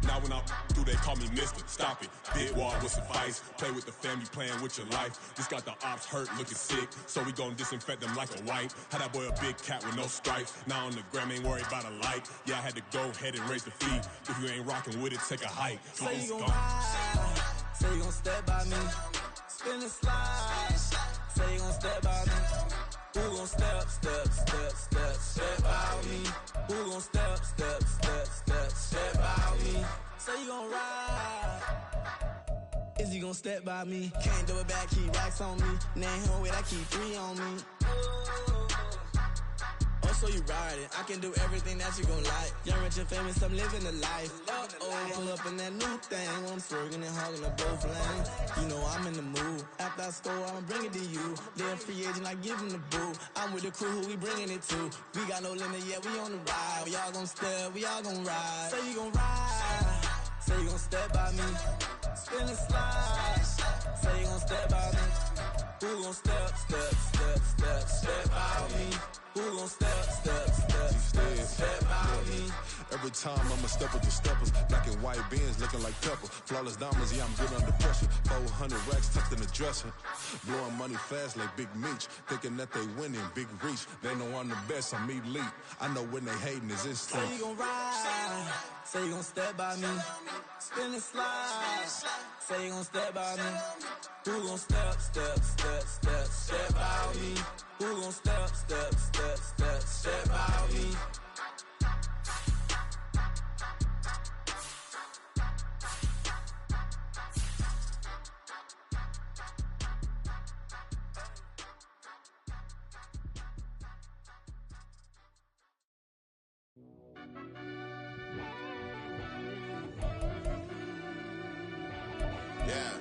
Now when I'm through, they call me Mister. Stop it. Big wall with some vice. Play with the family, playing with your life. Just got the ops hurt, looking sick. So we gon' disinfect them like a wipe. Had that boy a big cat with no stripes. Now on the gram, ain't worried about a light. Yeah, I had to go ahead and raise the fee. If you ain't rocking with it, take a hike. Say you gon' ride, say you gon' step by me, spin and slide, say you gon' step by me, who gon' step by me, who gon' step by me, say you gon' ride, is you gon' step by me, can't do it back, keep racks on me, name home with I keep 3 on me. So you ride it, I can do everything that you gon' like. Young, rich, and famous, I'm living the life. Pull up in that new thing, when I'm swerving and hogging the both lanes. You know I'm in the mood. After I score, I'ma bring it to you. They're a free agent, I give him the boo. I'm with the crew, who we bringing it to. We got no limit, yeah, we on the ride. We all gon' step, we all gon' ride. Say you gon' ride, say you gon' step by me. Spin and slide, say you gon' step by me. Who gon' step by me? Who gon' step by me? Every time I'ma step with the steppers. Black and white beans looking like pepper. Flawless diamonds, yeah, I'm good under pressure. 400 racks tucked in the dresser. Blowing money fast like Big Meech. Thinking that they winning, big reach. They know I'm the best, I'm elite. I know when they hating is instinct. Say you gon' ride, say you gon' step by me. Spin and slide, say you gon' step by me. Who gon' step by me? Who gon' step by me? Yeah.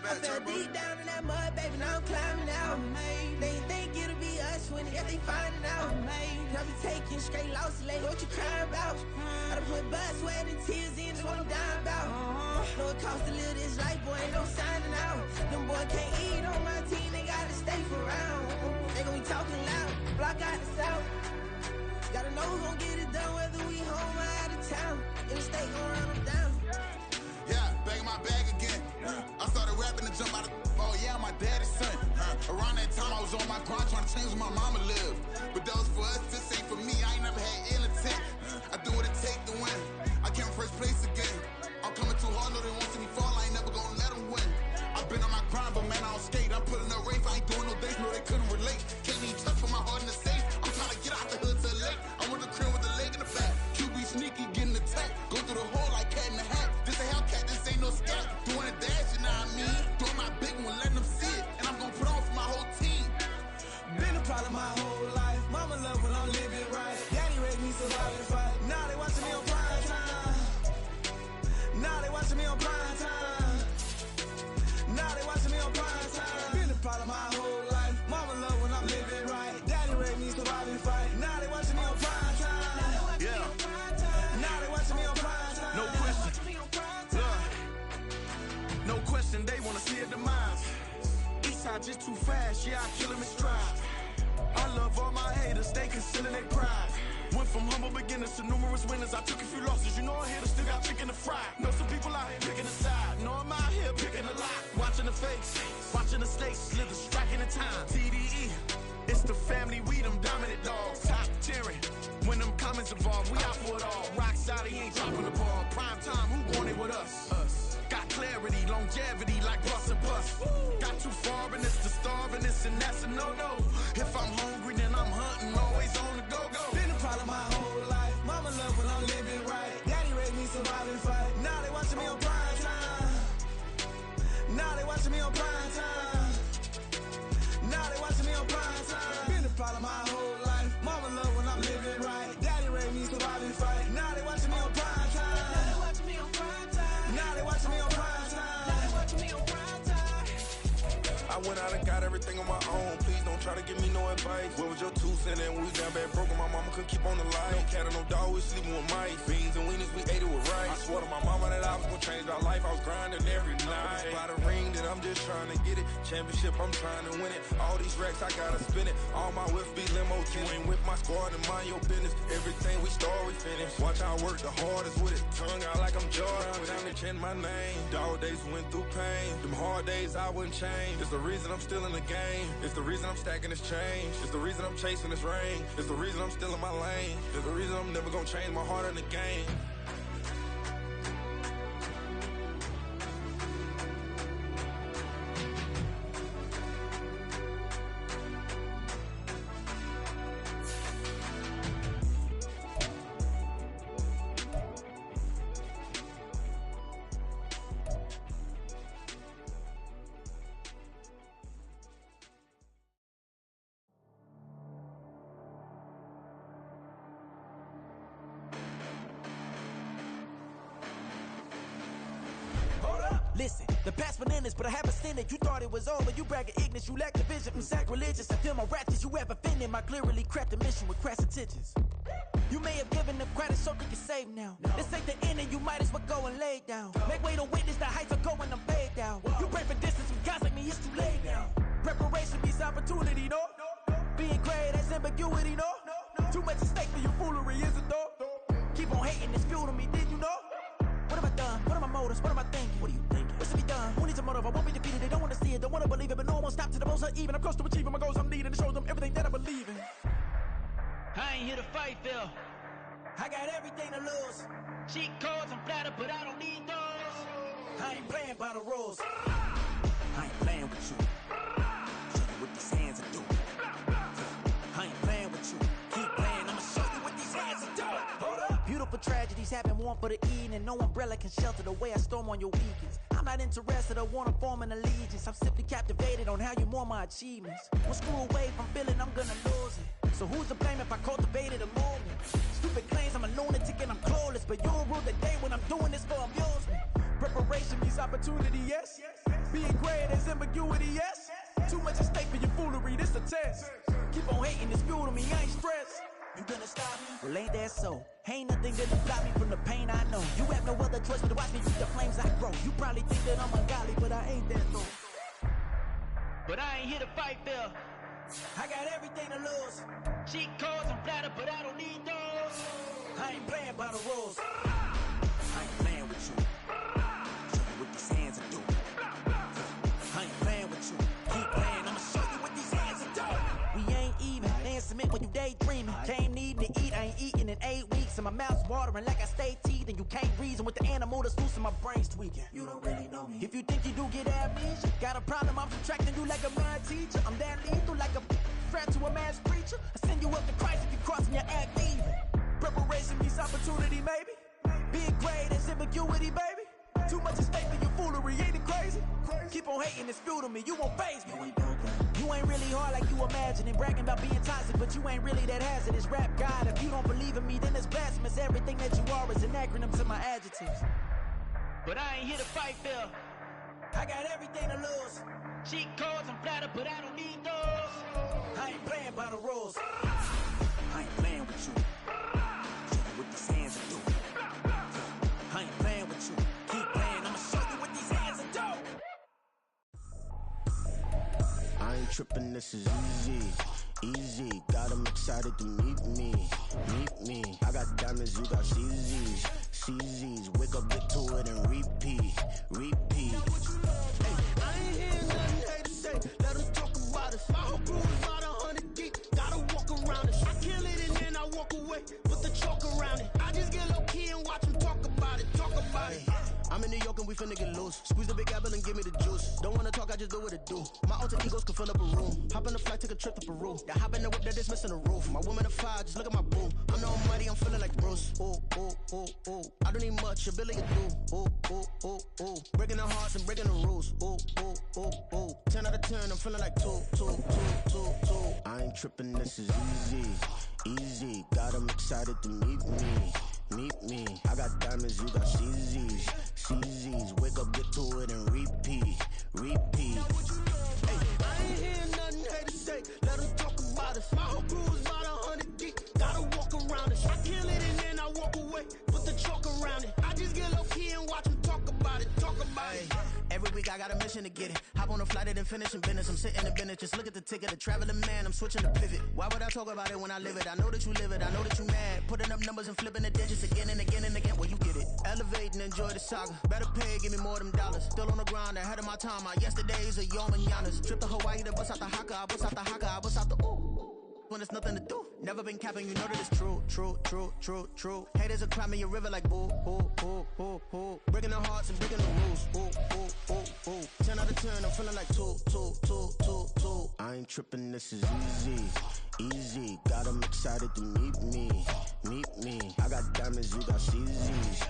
I fell deep down in that mud, baby, now I'm climbing out. They think it'll be us when they finding out. I be taking straight losses, lady, what you crying about? I done put blood, sweat, and tears in, that's what I'm dying about. Know it costs to live this life, boy, ain't no signing out. Them boy can't eat on my team, they gotta stay for round. They gon' be talking loud, block out the south. Gotta know who gon' get it done, whether we home or out of town. In the state, gon' run them down. Yeah, back in my bag again. I started rapping to jump out of oh yeah, my daddy's son. Around that time I was on my grind trying to change where my mama lived. But that was for us, this ain't for me. I ain't never had ill intent. I do what it take to win. I came first place again. I'm coming too hard, no they won't see me fall. I ain't never gonna let them win. I've been on my grind, but man I don't skate. I'm putting up race, I ain't doing no dates, no they couldn't relate. Can't even touch for my heart in the safe. I'm trying to get out the hood to the lake. I want the crib with the leg in the back. QB sneaky, getting attacked. Go through the hole like cat in the hat. This a Hellcat, this ain't no scat. Doing a dash, you know what I mean? Doing my big one, letting them see it. And I'm gonna put on for my whole team. Been a problem my whole life. Mama love when I'm living right. Daddy raised me so I can fight. Now they watching me on prime time. Now they watching me on prime time. Now they watching me on prime time. Been a problem my whole life. Mama love when I'm living right. Daddy raised me so I can fight. Now they watching me on prime time. Yeah. Now they watching me on prime time. No question. No question, they wanna see a demise. Eastside just too fast, yeah, I kill them in stride. I love all my haters, they concealing their pride. Went from humble beginnings fried. Know some people out here picking a side. Know I'm out here picking a lot. Watching the face, watching the snakes slither, striking the time. TDE, it's the family, we them dominant dogs. Top tiering, when them comments involved, we out for it all. Rock solid, he ain't dropping the ball. Prime time, who want it with us? Us. Got clarity, longevity, like bus and bus. Got too far in this to starve in this, and that's a no-no. If I'm hungry, then I'm hunting, always on the go-go. Been a problem my whole life. Mama love when I'm living right. Daddy raised me survive and fight. Now they watching me on prime time. Now they watching me on prime time. Now they watching me on prime time. Been a problem my whole life. Mama love when I'm living right. Daddy raised me survive and fight. Now they watching me on prime time. Now they watching me on prime time. Now they watching me on prime time. Now they watching me on prime time. I went out and got everything on my own. Please don't try to give me no advice. What was your 2 cents? And we was down bad broke and my mama couldn't keep on the light. No cat or no dog, we sleeping with mice. Beans and weenies, we ate it with rice. I swore to my mama that I was gonna change my life. I was grinding every night. By the ring that I'm just trying to get it. Championship, I'm trying to win it. All these racks, I gotta spin it. All my whips be limo. You ain't with my squad and mind your business. Everything we start, we finish. Watch how I work the hardest with it. Tongue out like I'm Jordan. Without me change my name. Dog days went through pain. Them hard days I wouldn't change. It's the reason I'm still in the game. It's the reason I'm stacking this change. It's the reason I'm chasing this ring. It's the reason I'm still in my lane. It's the reason I'm never gonna change my heart in the game. Listen, the past bananas, but I haven't seen it. You thought it was over, you bragging ignorance, you lack the vision. I'm sacrilegious, I feel my ratchets, you have offended my clearly crafted mission with crass intentions. You may have given them credit so they can save now. This ain't the end and you might as well go and lay down. Make way to witness the heights are going, I'm paid down. You pray for distance with guys like me, it's too late now. Preparation means opportunity, no? Being great has ambiguity, no? Too much at stake for your foolery, is it though? Keep on hating, it's fuel to me, did you know? What have I done? What are my motives? What am I thinking? What are you thinking? What's to be done? Who needs a motive? I won't be defeated. They don't want to see it, don't want to believe it, but no one won't stop to the most even. I'm close to achieving my goals. I'm needing to show them everything that I believe in. I ain't here to fight, Phil. I got everything to lose. Cheat codes, I'm flattered, but I don't need those. I ain't playing by the rules. I ain't playing with you. Show you what these hands are doing. I ain't playing with you. Keep playing, I'ma show you what these hands are doing. Hold up. Beautiful tragedies happen, one for the eating, and no umbrella can shelter the way I storm on your weekends. I'm not interested, I wanna form an allegiance. I'm simply captivated on how you more my achievements. One screw away from feeling I'm gonna lose it. So who's to blame if I cultivated a movement? Stupid claims I'm a lunatic and I'm clueless, but you'll rule the day when I'm doing this for amusement. Preparation means opportunity, yes. Being great is ambiguity, yes. Too much at stake for your foolery, this a test. Keep on hating, it's fuel to me, I ain't stressed. You gonna stop me? Well, ain't that so? Ain't nothing gonna stop me from the pain I know. You have no other choice but to watch me reach the flames I grow. You probably think that I'm ungodly, but I ain't that though. But I ain't here to fight, Phil. I got everything to lose. Cheat codes, I'm flattered, but I don't need those. I ain't playing by the rules. I ain't playing with you. Show you what these hands are doing. I ain't playing with you. Keep playing, I'ma show you what these hands are doing. We ain't even. They ain't submit when you daydreaming. Came needing to eat, I ain't eating in 8 weeks. And my mouth's watering like I stay teeth. And you can't reason with the animal that's loose and my brain's tweaking. You don't really know me. If you think you do get amnesia, got a problem, I'm subtracting you like a mad teacher. I'm that lethal like a threat to a mass preacher. I send you up to Christ if you crossing your act even. Preparation means opportunity, maybe. Being great is ambiguity, baby. Too much at stake for your foolery, ain't it crazy? Keep on hating, it's fuel to me, you won't faze me. You ain't really hard like you imagining. Bragging about being toxic, but you ain't really that hazardous. Rap God, if you don't believe in me, then it's blasphemous. Everything that you are is an acronym to my adjectives. But I ain't here to fight, Phil. I got everything to lose. Cheat codes, I'm flattered, but I don't need those. I ain't playing by the rules. I ain't playing with you. Show you what these hands are doing. I ain't playing with you. Keep playing, I'ma show you what these hands are doing. I ain't tripping, this is easy. Easy, got them excited to meet me. I got diamonds, you got CZs. CZs, wake up, get to it, and repeat. Hey, I ain't hearing nothing hate to say. Let them talk about us. My whole crew is about 100 deep. Gotta walk around us. I kill it and then I walk away. Put the chalk around it. I just get low key and watch them talk about it. I'm in New York and we finna get loose. Squeeze the big apple and give me the juice. Don't wanna talk, I just do what it do. My alter egos can fill up a room. Hop on the flight, take a trip to Peru. The hop in the whip that is missing the roof. My woman a fire, just look at my boo. I'm no money, I'm feeling like Bruce. Ooh. I don't need much, ability to do. Ooh. Breaking the hearts and breaking the rules. Ooh. 10 out of 10, I'm feeling like two. I ain't tripping, this is easy. Got 'em excited to meet me. I got diamonds, you got CZs. Wake up, get to it, and repeat. Hey, I ain't hearing nothing hate to say. Let them talk about us. My whole crew is about 100 deep. Gotta walk around us. I kill it and then I walk away. Put the chalk around it. I just get low key and watch them talk about it. Every week I got a mission to get it. Hop on a flight and then finish in business. I'm sitting in business, just look at the ticket. A traveling man, I'm switching the pivot. Why would I talk about it when I live it? I know that you live it, I know that you mad. Putting up numbers and flipping the digits again and again and again. Well, you get it. Elevate and enjoy the saga. Better pay, give me more than dollars. Still on the grind, ahead of my time. My yesterdays are your mananas. Trip to Hawaii to bust out the haka. I bust out the haka, I bust out the ooh. When there's nothing to do. Never been capping, you know that it's true. Haters are climbing your river like boo. Breaking the hearts and breaking the rules. Ooh. 10 out of 10, I'm feeling like two. I ain't tripping, this is easy. Got 'em excited to meet me. I got diamonds, you got CZs.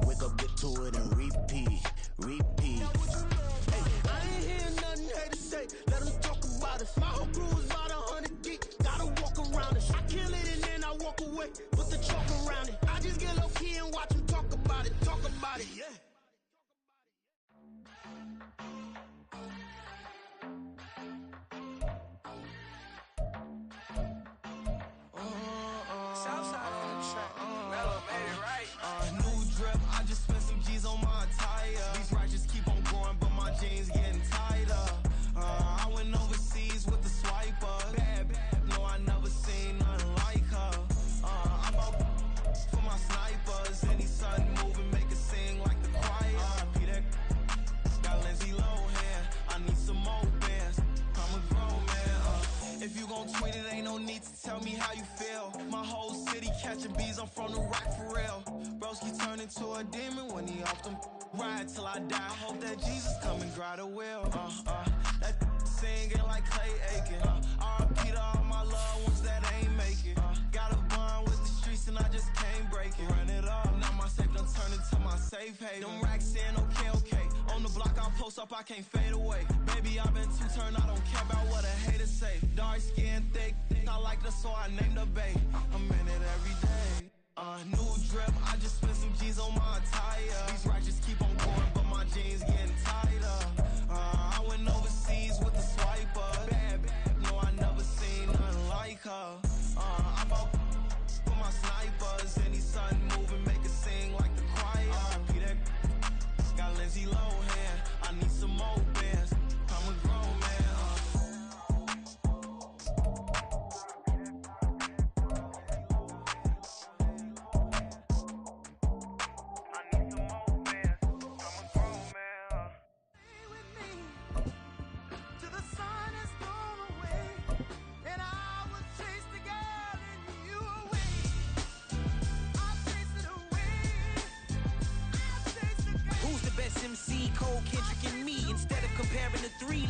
Wake up, get to it, and repeat. Hey, I ain't hearing nothing hate to say. Let them talk about us. My whole crew is about 100 deep. Gotta walk around us. I kill it and then I walk away. Put the chalk around it. I just get low key and watch them talk about it. Yeah. Southside on the track. Mellow made it right. New drip, I just spent some G's on my attire. These righteous keep on growing, but my jeans getting tighter. I went overseas with the swiper. Bad, no, I never seen nothing like her. I'm up for my snipers. Any sudden moving, make it sing like the choir. Peter got Lindsay Lohan. I need some more bands. I'm a grown man. If you gon' tweet it, ain't no need to tell me how you feel. My whole city catching bees, I'm from the rack for real. Broski turn into a demon when he off them. Ride till I die. I hope that Jesus come and grab the wheel. That singing like Clay Aiken. R.I.P. to all my loved ones that ain't make it. Got a bond with the streets and I just can't break it. Run it up, now my safe done turn into my safe haven. Them racks in, okay. On the block I post up, I can't fade away. Baby, I've been too turned, I don't care about what a hater say. Dark skin, thick, I like the so I named the bae. I'm in it every day. New drip, I just spent some G's on my attire. These righteous keep on going, but my jeans getting tighter. I went overseas with the swiper. Bad, no, I never seen nothing like her. I'm up for my snipers. Any sudden moving, make it sing like the choir. Peter got Lindsay Lohan. I need some more bands. I'm a grown man. MC, Cole, Kendrick, and me. Instead of comparing the three